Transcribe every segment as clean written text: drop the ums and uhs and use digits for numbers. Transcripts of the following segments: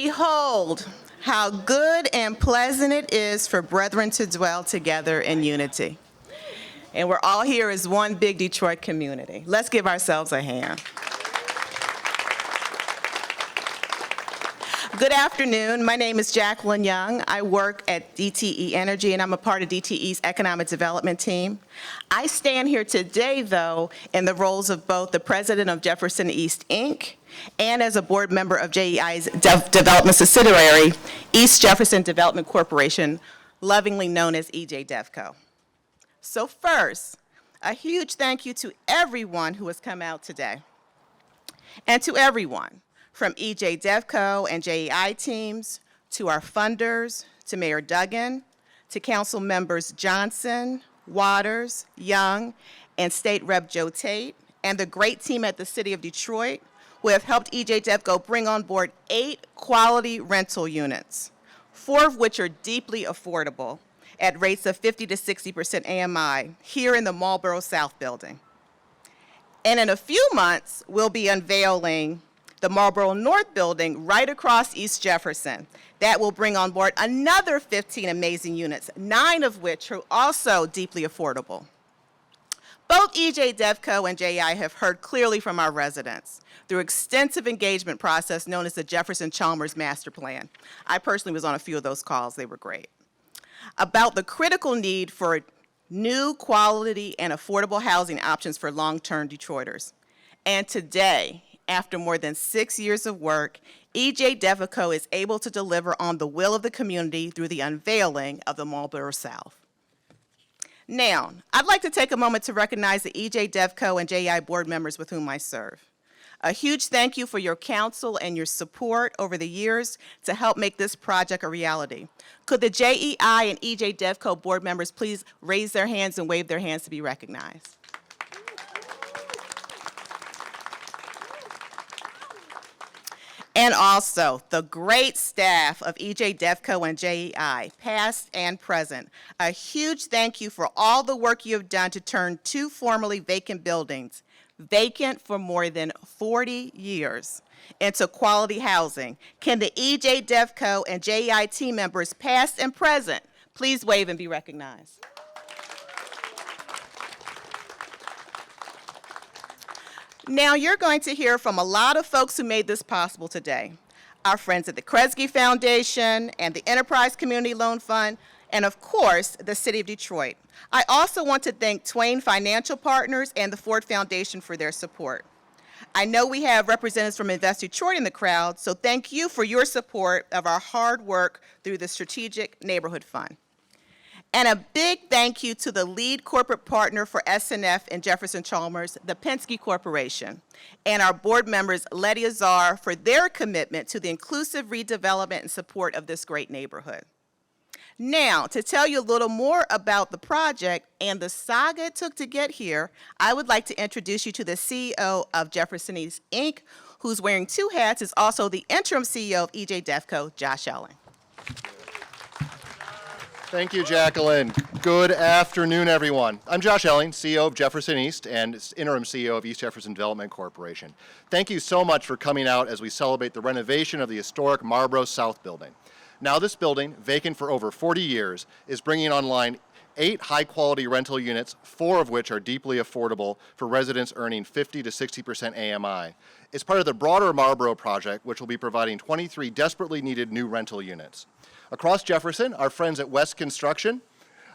Behold, how good and pleasant it is for brethren to dwell together in unity. And we're all here as one big Detroit community. Let's give ourselves a hand. Good afternoon. My name is Jacqueline Young. I work at DTE Energy, and I'm a part of DTE's economic development team. I stand here today, though, in the roles of both the president of Jefferson East, Inc., and as a board member of JEI's development subsidiary, East Jefferson Development Corporation, lovingly known as EJ DevCo. So first, a huge thank you to everyone who has come out today, and to everyone, from EJ DevCo and JEI teams, to our funders, to Mayor Duggan, to council members Johnson, Waters, Young, and State Rep Joe Tate, and the great team at the City of Detroit who have helped EJ DevCo bring on board 8 quality rental units, 4 of which are deeply affordable at rates of 50 to 60% AMI here in the Marlborough South building. And in a few months, we'll be unveiling the Marlborough North building right across East Jefferson. That will bring on board another 15 amazing units, 9 of which are also deeply affordable. Both EJ DevCo and JEI have heard clearly from our residents through extensive engagement process known as the Jefferson-Chalmers Master Plan. I personally was on a few of those calls. They were great. About the critical need for new quality and affordable housing options for long-term Detroiters. And today, after more than 6 years of work, EJ DevCo is able to deliver on the will of the community through the unveiling of the Marlborough South. Now, I'd like to take a moment to recognize the EJ DevCo and JEI board members with whom I serve. A huge thank you for your counsel and your support over the years to help make this project a reality. Could the JEI and EJ DevCo board members please raise their hands and wave their hands to be recognized? And also, the great staff of EJ DevCo and JEI, past and present. A huge thank you for all the work you have done to turn 2 formerly vacant buildings, vacant for more than 40 years, into quality housing. Can the EJ DevCo and JEI team members, past and present, please wave and be recognized? Now, you're going to hear from a lot of folks who made this possible today. Our friends at the Kresge Foundation and the Enterprise Community Loan Fund, and of course, the City of Detroit. I also want to thank Twain Financial Partners and the Ford Foundation for their support. I know we have representatives from Invest Detroit in the crowd, so thank you for your support of our hard work through the Strategic Neighborhood Fund. And a big thank you to the lead corporate partner for SNF in Jefferson-Chalmers, the Penske Corporation, and our board members, Letty Azar, for their commitment to the inclusive redevelopment and support of this great neighborhood. Now, to tell you a little more about the project and the saga it took to get here, I would like to introduce you to the CEO of Jefferson East, Inc., who's wearing 2 hats, is also the interim CEO of EJ DevCo, Josh Elling. Thank you, Jacqueline. Good afternoon, everyone. I'm Josh Elling, CEO of Jefferson East and interim CEO of East Jefferson Development Corporation. Thank you so much for coming out as we celebrate the renovation of the historic Marlborough South building. Now this building, vacant for over 40 years, is bringing online 8 high-quality rental units, 4 of which are deeply affordable for residents earning 50 to 60% AMI. It's part of the broader Marlborough project, which will be providing 23 desperately needed new rental units. Across Jefferson, our friends at West Construction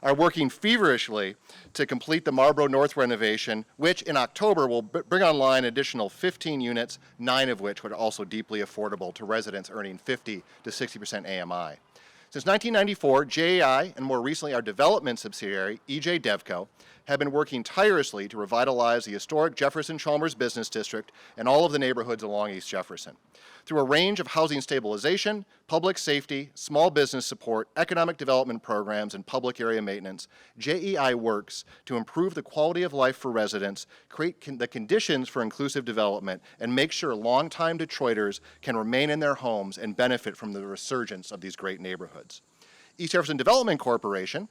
are working feverishly to complete the Marlborough North renovation, which in October will bring online an additional 15 units, 9 of which are also deeply affordable to residents earning 50 to 60% AMI. Since 1994, JEI, and more recently our development subsidiary, EJ DevCo, have been working tirelessly to revitalize the historic Jefferson-Chalmers business district and all of the neighborhoods along East Jefferson. Through a range of housing stabilization, public safety, small business support, economic development programs, and public area maintenance, JEI works to improve the quality of life for residents, create the conditions for inclusive development, and make sure longtime Detroiters can remain in their homes and benefit from the resurgence of these great neighborhoods. East Jefferson Development Corporation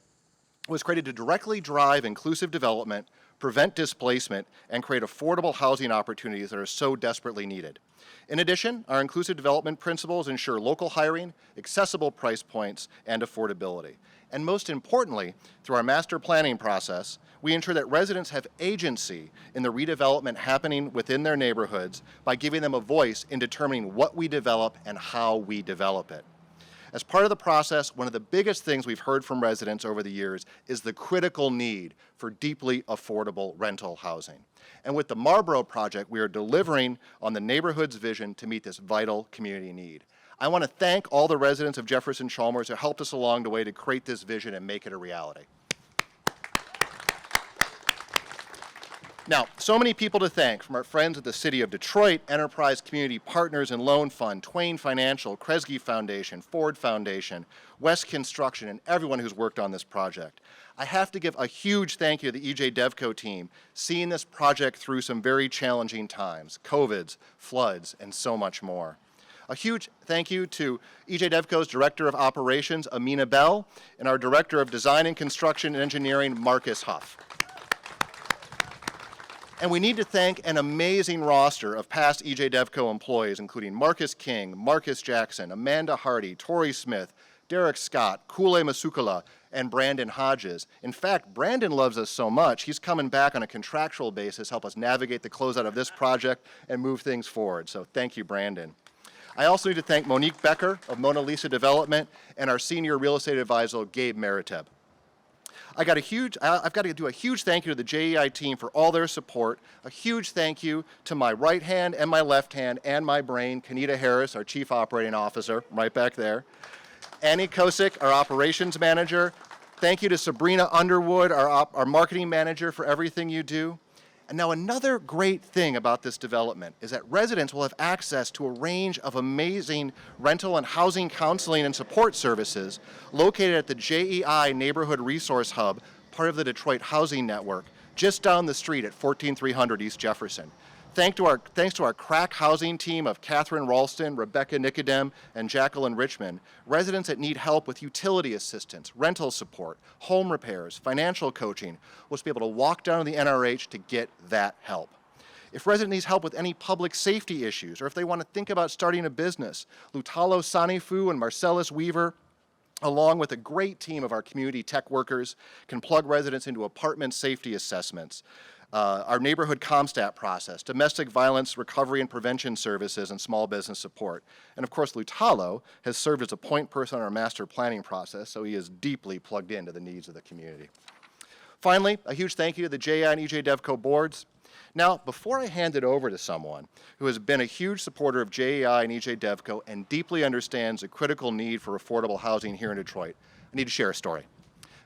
was created to directly drive inclusive development, prevent displacement, and create affordable housing opportunities that are so desperately needed. In addition, our inclusive development principles ensure local hiring, accessible price points, and affordability. And most importantly, through our master planning process, we ensure that residents have agency in the redevelopment happening within their neighborhoods by giving them a voice in determining what we develop and how we develop it. As part of the process, one of the biggest things we've heard from residents over the years is the critical need for deeply affordable rental housing. And with the Marlborough project, we are delivering on the neighborhood's vision to meet this vital community need. I want to thank all the residents of Jefferson-Chalmers who helped us along the way to create this vision and make it a reality. Now, so many people to thank, from our friends at the City of Detroit, Enterprise Community Partners and Loan Fund, Twain Financial, Kresge Foundation, Ford Foundation, West Construction, and everyone who's worked on this project. I have to give a huge thank you to the EJ Devco team, seeing this project through some very challenging times, COVIDs, floods, and so much more. A huge thank you to EJ Devco's Director of Operations, Amina Bell, and our Director of Design and Construction and Engineering, Marcus Huff. And we need to thank an amazing roster of past EJ Devco employees, including Marcus King, Marcus Jackson, Amanda Hardy, Tori Smith, Derek Scott, Kule Masukala, and Brandon Hodges. In fact, Brandon loves us so much, he's coming back on a contractual basis, help us navigate the closeout of this project and move things forward. So thank you, Brandon. I also need to thank Monique Becker of Mona Lisa Development and our senior real estate advisor, Gabe Meriteb. I've got to do a huge thank you to the JEI team for all their support. A huge thank you to my right hand and my left hand and my brain, Kenita Harris, our Chief Operating Officer, right back there. Annie Kosick, our Operations Manager. Thank you to Sabrina Underwood, our Marketing Manager, for everything you do. And now another great thing about this development is that residents will have access to a range of amazing rental and housing counseling and support services located at the JEI Neighborhood Resource Hub, part of the Detroit Housing Network, just down the street at 14300 East Jefferson. Thanks to our crack housing team of Catherine Ralston, Rebecca Nicodem, and Jacqueline Richmond, residents that need help with utility assistance, rental support, home repairs, financial coaching will be able to walk down to the NRH to get that help. If resident needs help with any public safety issues, or if they want to think about starting a business, Lutalo Sanifu and Marcellus Weaver, along with a great team of our community tech workers, can plug residents into apartment safety assessments, our neighborhood CompStat process, domestic violence recovery and prevention services, and small business support. And of course, Lutalo has served as a point person on our master planning process, so he is deeply plugged into the needs of the community. Finally, a huge thank you to the JI and EJ Devco boards. Now, before I hand it over to someone who has been a huge supporter of JEI and EJ Devco and deeply understands the critical need for affordable housing here in Detroit, I need to share a story.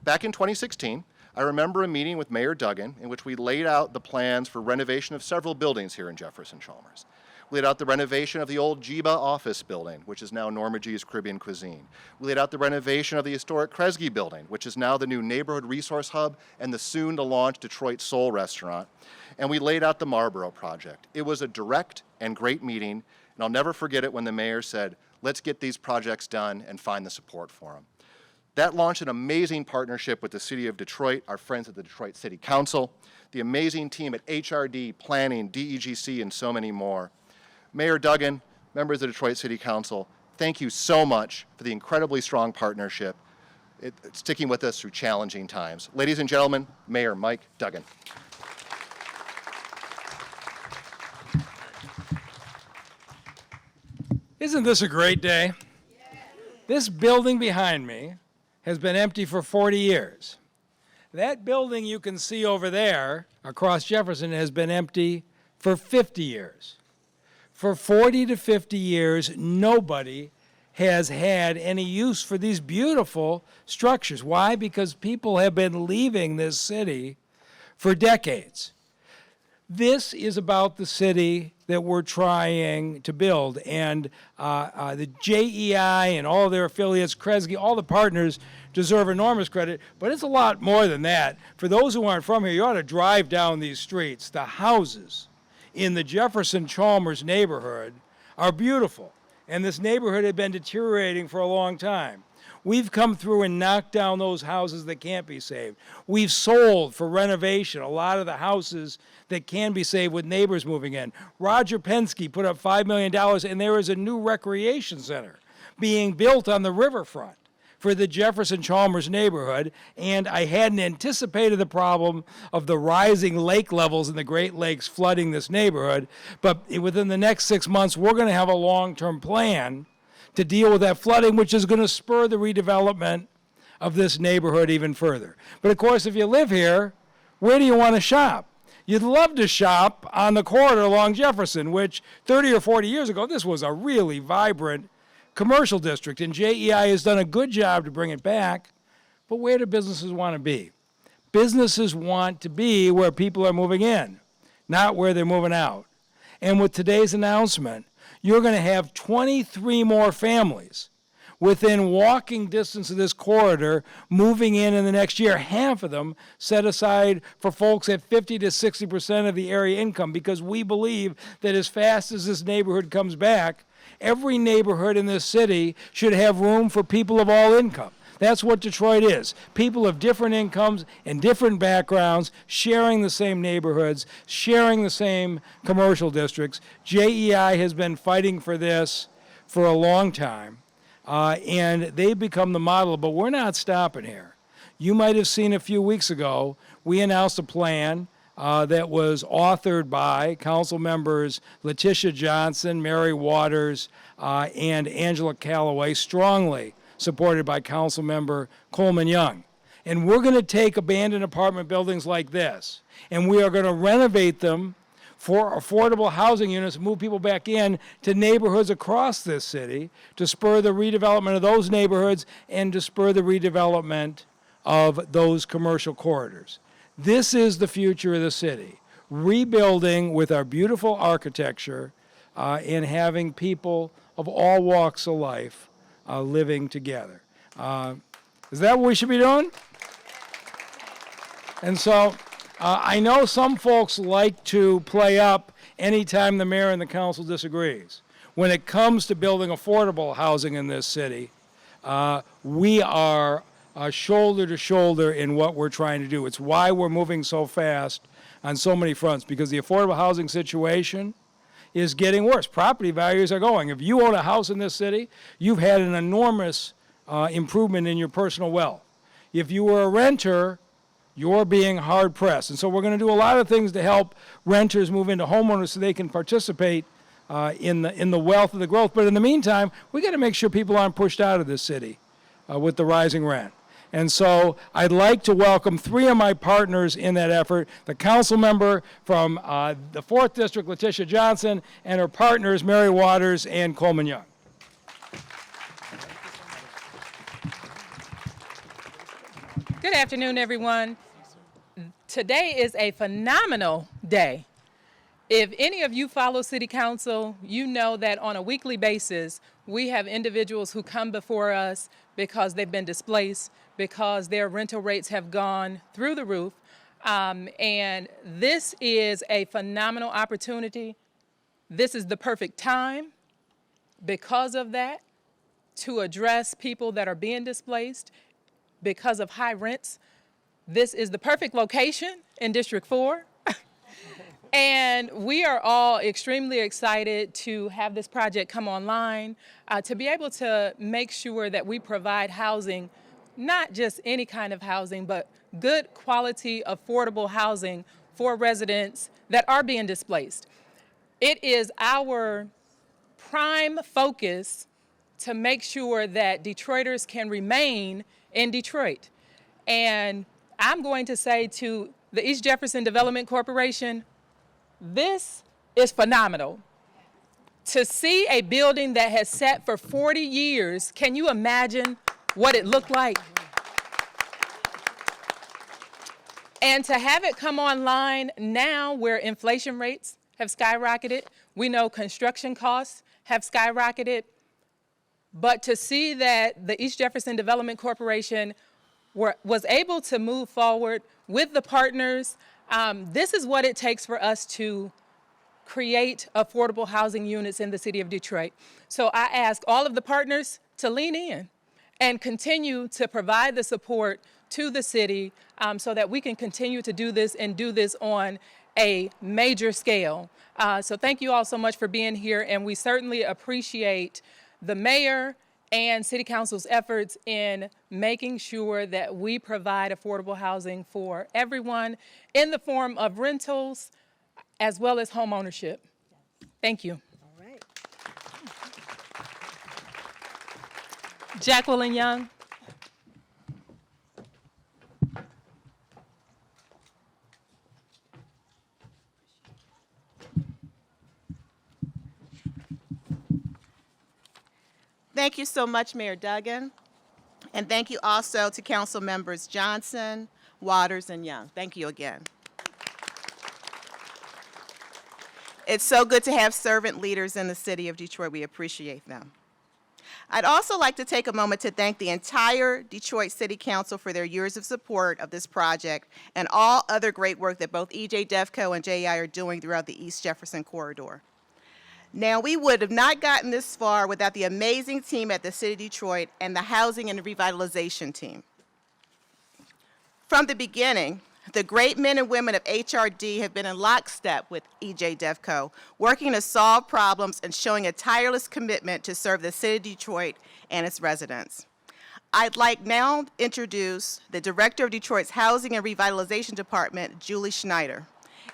Back in 2016, I remember a meeting with Mayor Duggan in which we laid out the plans for renovation of several buildings here in Jefferson-Chalmers. We laid out the renovation of the old Jiba office building, which is now Norma G's Caribbean Cuisine. We laid out the renovation of the historic Kresge building, which is now the new Neighborhood Resource Hub and the soon-to-launch Detroit Soul Restaurant. And we laid out the Marlborough project. It was a direct and great meeting, and I'll never forget it when the mayor said, let's get these projects done and find the support for them. That launched an amazing partnership with the City of Detroit, our friends at the Detroit City Council, the amazing team at HRD, Planning, DEGC, and so many more. Mayor Duggan, members of the Detroit City Council, thank you so much for the incredibly strong partnership. It's sticking with us through challenging times. Ladies and gentlemen, Mayor Mike Duggan. Isn't this a great day? This building behind me has been empty for 40 years. That building you can see over there across Jefferson has been empty for 50 years. For 40 to 50 years, nobody has had any use for these beautiful structures. Why? Because people have been leaving this city for decades. This is about the city that we're trying to build, and the JEI and all their affiliates, Kresge, all the partners deserve enormous credit, but it's a lot more than that. For those who aren't from here, you ought to drive down these streets. The houses in the Jefferson-Chalmers neighborhood are beautiful, and this neighborhood had been deteriorating for a long time. We've come through and knocked down those houses that can't be saved. We've sold for renovation a lot of the houses that can be saved with neighbors moving in. Roger Penske put up $5 million, and there is a new recreation center being built on the riverfront for the Jefferson-Chalmers neighborhood, and I hadn't anticipated the problem of the rising lake levels in the Great Lakes flooding this neighborhood, but within the next 6 months, we're going to have a long-term plan to deal with that flooding, which is going to spur the redevelopment of this neighborhood even further. But of course, if you live here, where do you want to shop? You'd love to shop on the corridor along Jefferson, which 30 or 40 years ago, this was a really vibrant commercial district, and JEI has done a good job to bring it back. But where do businesses want to be? Businesses want to be where people are moving in, not where they're moving out. And with today's announcement, you're going to have 23 more families within walking distance of this corridor moving in the next year. Half of them set aside for folks at 50 to 60% of the area income, because we believe that as fast as this neighborhood comes back, every neighborhood in this city should have room for people of all income. That's what Detroit is. People of different incomes and different backgrounds sharing the same neighborhoods, sharing the same commercial districts. JEI has been fighting for this for a long time, and they've become the model, but we're not stopping here. You might have seen a few weeks ago, we announced a plan that was authored by council members Letitia Johnson, Mary Waters, and Angela Callaway, strongly supported by council member Coleman Young. And we're going to take abandoned apartment buildings like this, and we are going to renovate them for affordable housing units, move people back in to neighborhoods across this city to spur the redevelopment of those neighborhoods and to spur the redevelopment of those commercial corridors. This is the future of the city, rebuilding with our beautiful architecture and having people of all walks of life living together. Is that what we should be doing? And so I know some folks like to play up anytime the mayor and the council disagrees. When it comes to building affordable housing in this city, we are shoulder to shoulder in what we're trying to do. It's why we're moving so fast on so many fronts, because the affordable housing situation is getting worse. Property values are going. If you own a house in this city, you've had an enormous improvement in your personal wealth. If you were a renter, you're being hard pressed. And so we're going to do a lot of things to help renters move into homeowners so they can participate in the wealth of the growth. But in the meantime, we got to make sure people aren't pushed out of this city with the rising rent. And so I'd like to welcome three of my partners in that effort, the council member from the 4th District, Letitia Johnson, and her partners, Mary Waters and Coleman Young. Good afternoon, everyone. Today is a phenomenal day. If any of you follow City Council, you know that on a weekly basis, we have individuals who come before us because they've been displaced, because their rental rates have gone through the roof. And this is a phenomenal opportunity. This is the perfect time because of that to address people that are being displaced because of high rents. This is the perfect location in District 4. And we are all extremely excited to have this project come online, to be able to make sure that we provide housing, not just any kind of housing, but good quality, affordable housing for residents that are being displaced. It is our prime focus to make sure that Detroiters can remain in Detroit. And I'm going to say to the East Jefferson Development Corporation, this is phenomenal. To see a building that has sat for 40 years, can you imagine what it looked like? And to have it come online now where inflation rates have skyrocketed, we know construction costs have skyrocketed, but to see that the East Jefferson Development Corporation was able to move forward with the partners, this is what it takes for us to create affordable housing units in the city of Detroit. So I ask all of the partners to lean in and continue to provide the support to the city so that we can continue to do this and do this on a major scale. So thank you all so much for being here, and we certainly appreciate the mayor and city council's efforts in making sure that we provide affordable housing for everyone in the form of rentals as well as home ownership. Thank you. All right. Jacqueline Young. Thank you so much, Mayor Duggan. And thank you also to Council Members Johnson, Waters, and Young. Thank you again. It's so good to have servant leaders in the city of Detroit. We appreciate them. I'd also like to take a moment to thank the entire Detroit City Council for their years of support of this project and all other great work that both EJ DevCo and JEI are doing throughout the East Jefferson corridor. Now, we would have not gotten this far without the amazing team at the City of Detroit and the Housing and Revitalization team. From the beginning, the great men and women of HRD have been in lockstep with EJ DevCo, working to solve problems and showing a tireless commitment to serve the City of Detroit and its residents. I'd like now to introduce the Director of Detroit's Housing and Revitalization Department, Julie Schneider.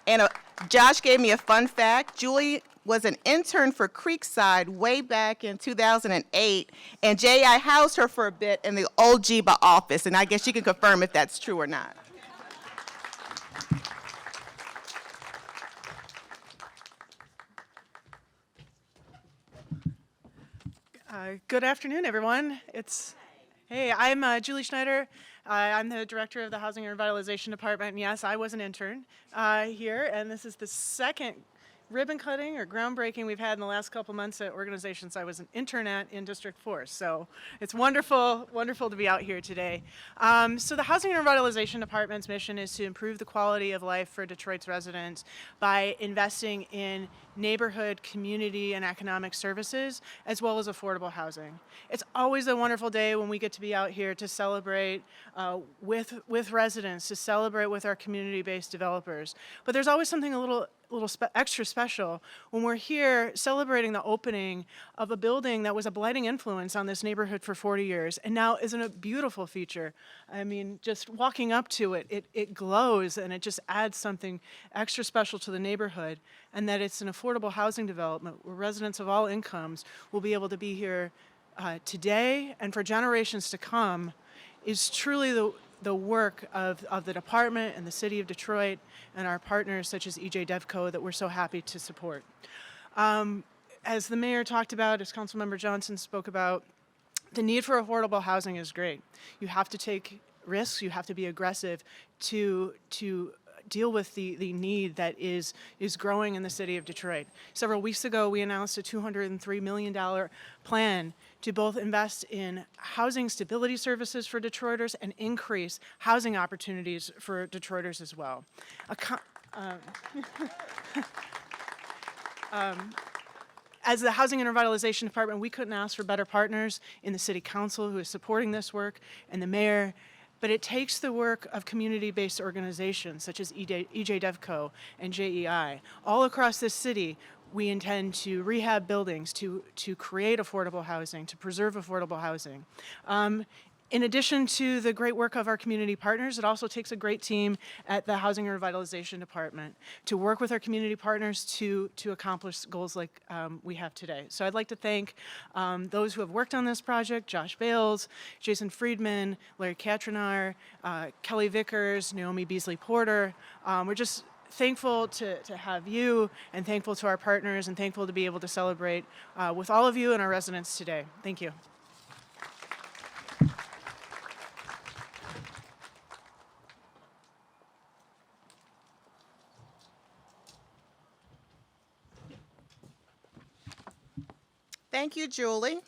And Josh gave me a fun fact. Julie was an intern for Creekside way back in 2008, and JI housed her for a bit in the old JEBA office, and I guess she can confirm if that's true or not. Good afternoon, everyone. Hey, I'm Julie Schneider. I'm the director of the Housing and Revitalization Department. And yes, I was an intern here, and this is the second ribbon cutting or groundbreaking we've had in the last couple months at organizations I was an intern at in District 4. So it's wonderful, wonderful to be out here today. So the Housing and Revitalization Department's mission is to improve the quality of life for Detroit's residents by investing in neighborhood, community, and economic services, as well as affordable housing. It's always a wonderful day when we get to be out here to celebrate with residents, to celebrate with our community-based developers. But there's always something a little extra special when we're here celebrating the opening of a building that was a blighting influence on this neighborhood for 40 years and now isn't a beautiful feature. I mean, just walking up to it, it glows and it just adds something extra special to the neighborhood, and that it's an affordable housing development where residents of all incomes will be able to be here today and for generations to come is truly the work of the department and the city of Detroit and our partners such as EJ DevCo that we're so happy to support. As the mayor talked about, as Councilmember Johnson spoke about, the need for affordable housing is great. You have to take risks, you have to be aggressive to deal with the need that is growing in the city of Detroit. Several weeks ago, we announced a $203 million plan to both invest in housing stability services for Detroiters and increase housing opportunities for Detroiters as well. As the Housing and Revitalization Department, we couldn't ask for better partners in the City Council who is supporting this work and the mayor. But it takes the work of community-based organizations such as EJ DevCo and JEI. All across this city, we intend to rehab buildings, to create affordable housing, to preserve affordable housing. In addition to the great work of our community partners, it also takes a great team at the Housing and Revitalization Department to work with our community partners to accomplish goals like we have today. So I'd like to thank those who have worked on this project: Josh Bales, Jason Friedman, Larry Katrinar, Kelly Vickers, Naomi Beasley Porter. We're just thankful to have you, and thankful to our partners, and thankful to be able to celebrate with all of you and our residents today. Thank you. Thank you, Julie.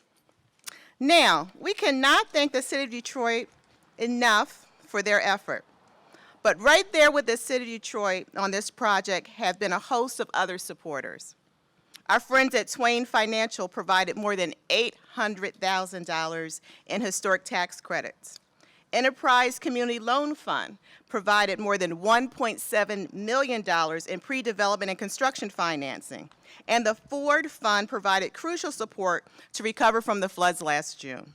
Now, we cannot thank the City of Detroit enough for their effort. But right there with the City of Detroit on this project have been a host of other supporters. Our friends at Swain Financial provided more than $800,000 in historic tax credits. Enterprise Community Loan Fund provided more than $1.7 million in pre-development and construction financing. And the Ford Fund provided crucial support to recover from the floods last June.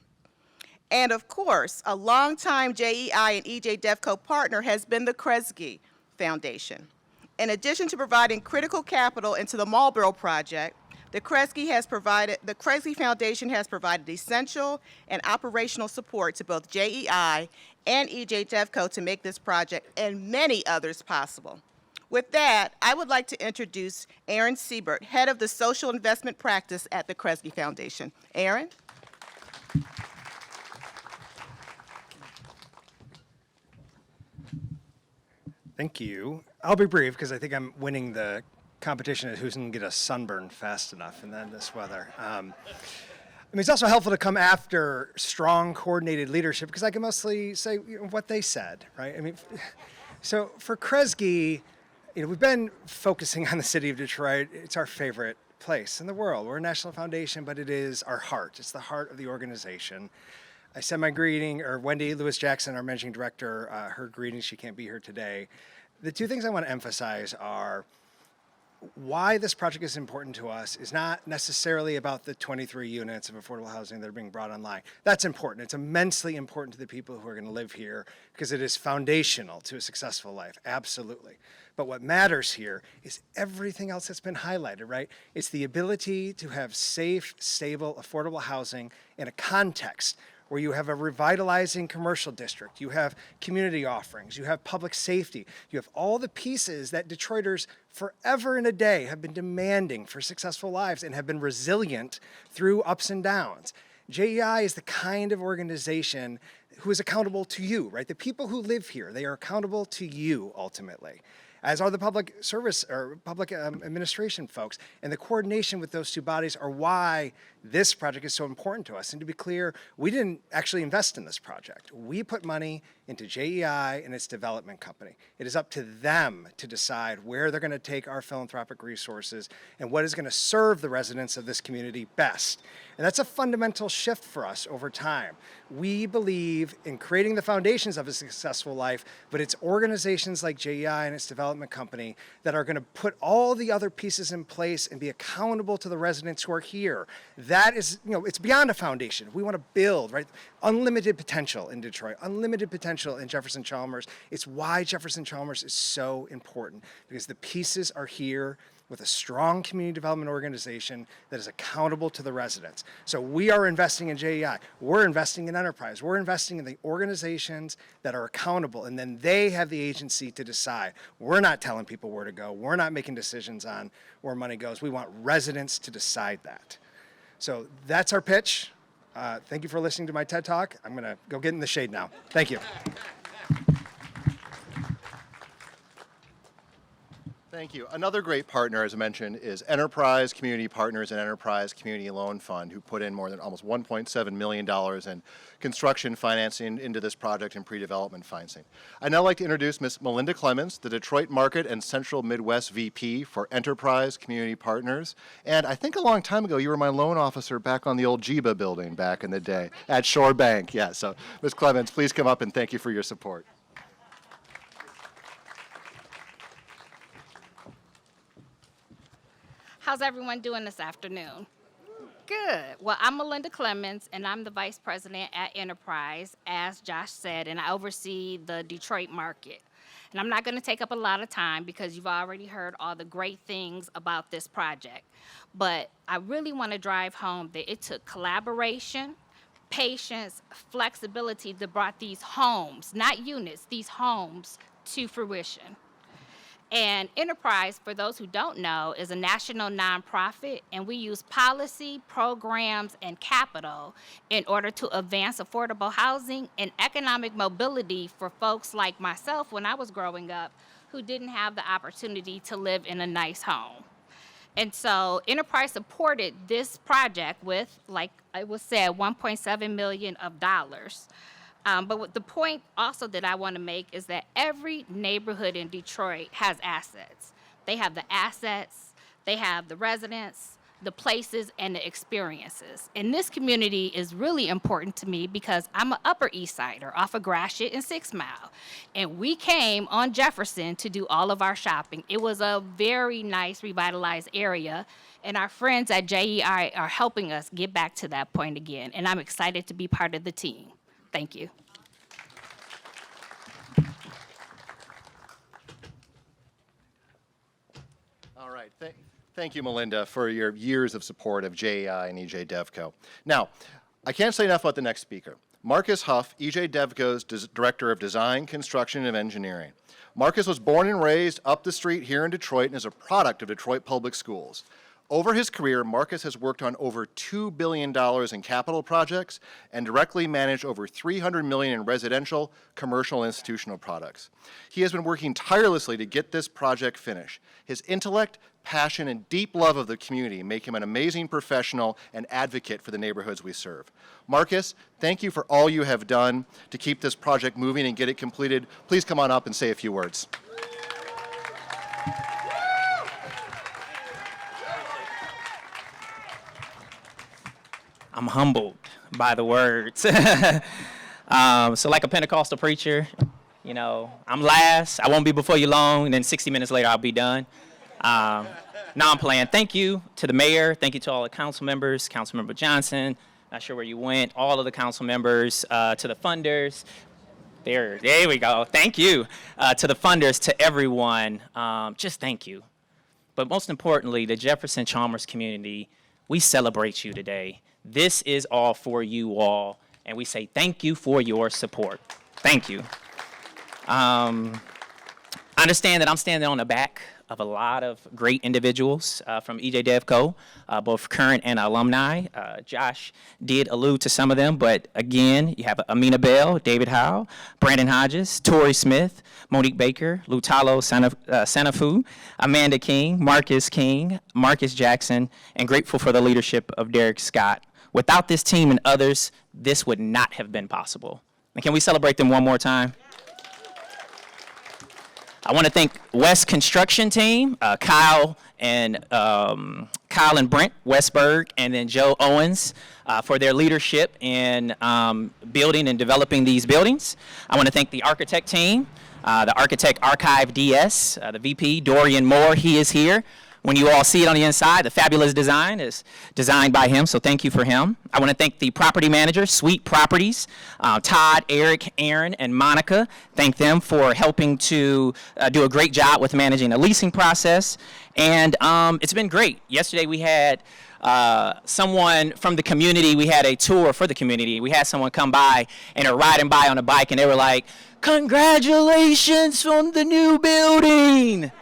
And of course, a longtime JEI and EJ DevCo partner has been the Kresge Foundation. In addition to providing critical capital into the Marlborough project, the Kresge Foundation has provided essential and operational support to both JEI and EJ DevCo to make this project and many others possible. With that, I would like to introduce Aaron Siebert, head of the Social Investment Practice at the Kresge Foundation. Aaron? Thank you. I'll be brief because I think I'm winning the competition at who's going to get a sunburn fast enough in this weather. It's also helpful to come after strong, coordinated leadership because I can mostly say what they said, right? So for Kresge, we've been focusing on the city of Detroit. It's our favorite place in the world. We're a national foundation, but it is our heart. It's the heart of the organization. I send my greeting, or Wendy Lewis-Jackson, our managing director, her greetings. She can't be here today. The two things I want to emphasize are why this project is important to us is not necessarily about the 23 units of affordable housing that are being brought online. That's important. It's immensely important to the people who are going to live here because it is foundational to a successful life, absolutely. But what matters here is everything else that's been highlighted, right? It's the ability to have safe, stable, affordable housing in a context where you have a revitalizing commercial district, you have community offerings, you have public safety, you have all the pieces that Detroiters forever and a day have been demanding for successful lives and have been resilient through ups and downs. JEI is the kind of organization who is accountable to you, right? The people who live here, they are accountable to you ultimately, as are the public service or public administration folks. And the coordination with those two bodies are why this project is so important to us. And to be clear, we didn't actually invest in this project. We put money into JEI and its development company. It is up to them to decide where they're going to take our philanthropic resources and what is going to serve the residents of this community best. And that's a fundamental shift for us over time. We believe in creating the foundations of a successful life, but it's organizations like JEI and its development company that are going to put all the other pieces in place and be accountable to the residents who are here. That is, it's beyond a foundation. We want to build, right? Unlimited potential in Detroit, unlimited potential in Jefferson-Chalmers. It's why Jefferson-Chalmers is so important, because the pieces are here with a strong community development organization that is accountable to the residents. So we are investing in JEI. We're investing in enterprise. We're investing in the organizations that are accountable, and then they have the agency to decide. We're not telling people where to go. We're not making decisions on where money goes. We want residents to decide that. So that's our pitch. Thank you for listening to my TED Talk. I'm going to go get in the shade now. Thank you. Thank you. Another great partner, as I mentioned, is Enterprise Community Partners and Enterprise Community Loan Fund, who put in more than almost $1.7 million in construction financing into this project and pre-development financing. I'd now like to introduce Ms. Melinda Clemens, the Detroit Market and Central Midwest VP for Enterprise Community Partners. And I think a long time ago, you were my loan officer back on the old JEBA building back in the day at Shore Bank. Yeah, so Ms. Clemens, please come up and thank you for your support. How's everyone doing this afternoon? Good. Well, I'm Melinda Clemens, and I'm the Vice President at Enterprise, as Josh said, and I oversee the Detroit market. And I'm not going to take up a lot of time because you've already heard all the great things about this project. But I really want to drive home that it took collaboration, patience, flexibility that brought these homes, not units, these homes to fruition. And Enterprise, for those who don't know, is a national nonprofit, and we use policy, programs, and capital in order to advance affordable housing and economic mobility for folks like myself when I was growing up who didn't have the opportunity to live in a nice home. And so Enterprise supported this project with, like it was said, $1.7 million of dollars. But the point also that I want to make is that every neighborhood in Detroit has assets. They have the assets, they have the residents, the places, and the experiences. And this community is really important to me because I'm an Upper East Sider off of Gratiot and 6 Mile. And we came on Jefferson to do all of our shopping. It was a very nice revitalized area, and our friends at JEI are helping us get back to that point again. And I'm excited to be part of the team. Thank you. All right. Thank you, Melinda, for your years of support of JEI and EJ DevCo. Now, I can't say enough about the next speaker. Marcus Huff, EJ DevCo's Director of Design, Construction, and Engineering. Marcus was born and raised up the street here in Detroit and is a product of Detroit Public Schools. Over his career, Marcus has worked on over $2 billion in capital projects and directly managed over $300 million in residential, commercial, and institutional products. He has been working tirelessly to get this project finished. His intellect, passion, and deep love of the community make him an amazing professional and advocate for the neighborhoods we serve. Marcus, thank you for all you have done to keep this project moving and get it completed. Please come on up and say a few words. I'm humbled by the words. So like a Pentecostal preacher, you know, I'm last, I won't be before you long, and then 60 minutes later I'll be done. Now I'm playing. Thank you to the mayor, thank you to all the council members, Councilmember Johnson, not sure where you went, all of the council members, to the funders. There we go. Thank you to the funders, to everyone. Just thank you. But most importantly, the Jefferson-Chalmers community, we celebrate you today. This is all for you all, and we say thank you for your support. Thank you. I understand that I'm standing on the back of a lot of great individuals from EJ DevCo, both current and alumni. Josh did allude to some of them, but again, you have Amina Bell, David Howe, Brandon Hodges, Tori Smith, Monique Baker, Lutalo Sanafu, Amanda King, Marcus Jackson, and grateful for the leadership of Derek Scott. Without this team and others, this would not have been possible. And can we celebrate them one more time? I want to thank West Construction Team, Kyle and Brent Westberg, and then Joe Owens for their leadership in building and developing these buildings. I want to thank the architect team, the Architect Archive DS, the VP, Dorian Moore, he is here. When you all see it on the inside, the fabulous design is designed by him, so thank you for him. I want to thank the property managers, Sweet Properties, Todd, Eric, Aaron, and Monica. Thank them for helping to do a great job with managing the leasing process. And it's been great. Yesterday we had someone from the community, we had a tour for the community. We had someone come by and they're riding by on a bike and they were like, "Congratulations on the new building."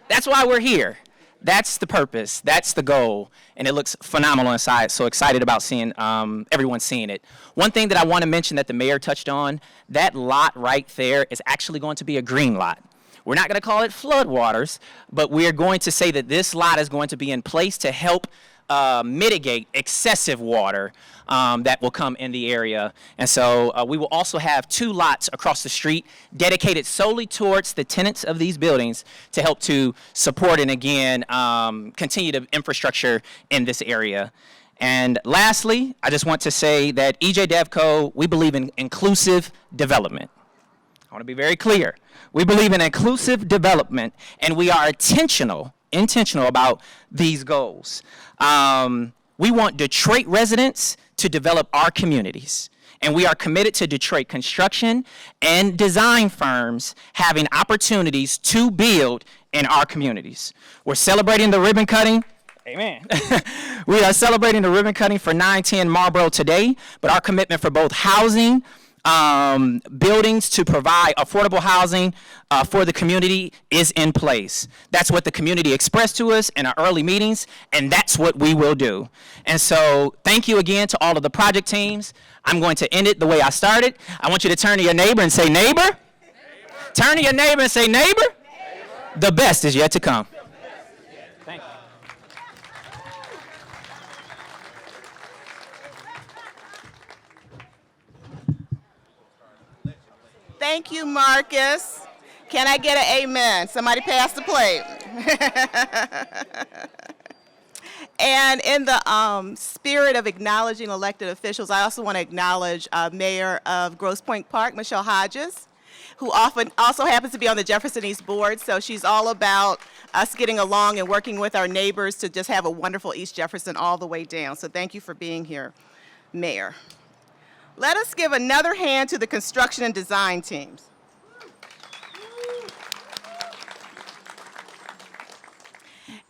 That's why we're here. That's the purpose, that's the goal, and it looks phenomenal inside, so excited about seeing everyone seeing it. One thing that I want to mention that the mayor touched on, that lot right there is actually going to be a green lot. We're not going to call it floodwaters, but we're going to say that this lot is going to be in place to help mitigate excessive water that will come in the area. And so we will also have 2 lots across the street dedicated solely towards the tenants of these buildings to help to support and again continue the infrastructure in this area. And lastly, I just want to say that EJ DevCo, we believe in inclusive development. I want to be very clear. We believe in inclusive development, and we are intentional about these goals. We want Detroit residents to develop our communities, and we are committed to Detroit construction and design firms having opportunities to build in our communities. We're celebrating the ribbon cutting. Amen. We are celebrating the ribbon cutting for 910 Marlborough today, but our commitment for both housing, buildings to provide affordable housing for the community is in place. That's what the community expressed to us in our early meetings, and that's what we will do. And so thank you again to all of the project teams. I'm going to end it the way I started. I want you to turn to your neighbor and say, neighbor. Neighbor. Turn to your neighbor and say, neighbor. Neighbor. The best is yet to come. Thank you. Thank you, Marcus. Can I get an amen? Somebody pass the plate. And in the spirit of acknowledging elected officials, I also want to acknowledge Mayor of Grosse Pointe Park, Michelle Hodges, who often also happens to be on the Jefferson East board. So she's all about us getting along and working with our neighbors to just have a wonderful East Jefferson all the way down. So thank you for being here, Mayor. Let us give another hand to the construction and design teams.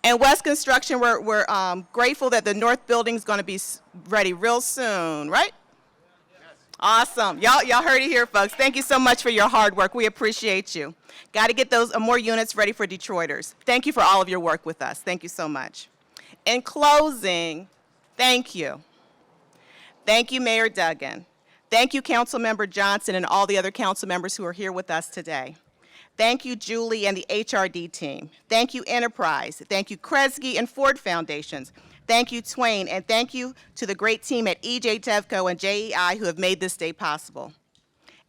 And West Construction, we're grateful that the north building is going to be ready real soon, right? Awesome. Y'all heard it here, folks. Thank you so much for your hard work. We appreciate you. Got to get those more units ready for Detroiters. Thank you for all of your work with us. Thank you so much. In closing, thank you. Thank you, Mayor Duggan. Thank you, Councilmember Johnson and all the other council members who are here with us today. Thank you, Julie and the HRD team. Thank you, Enterprise. Thank you, Kresge and Ford Foundations. Thank you, Twain, and thank you to the great team at EJ Tevco and JEI who have made this day possible.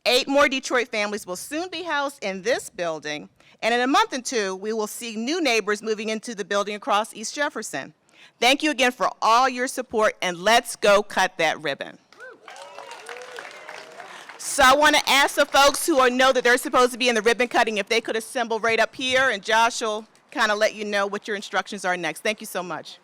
8 more Detroit families will soon be housed in this building, and in a month or two, we will see new neighbors moving into the building across East Jefferson. Thank you again for all your support, and let's go cut that ribbon. So I want to ask the folks who know that they're supposed to be in the ribbon cutting if they could assemble right up here, and Josh will kind of let you know what your instructions are next. Thank you so much.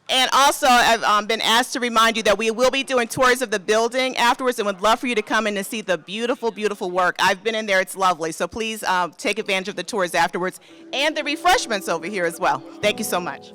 And also, I've been asked to remind you that we will be doing tours of the building afterwards and would love for you to come in and see the beautiful, beautiful work. I've been in there. It's lovely. So please take advantage of the tours afterwards and the refreshments over here as well. Thank you so much.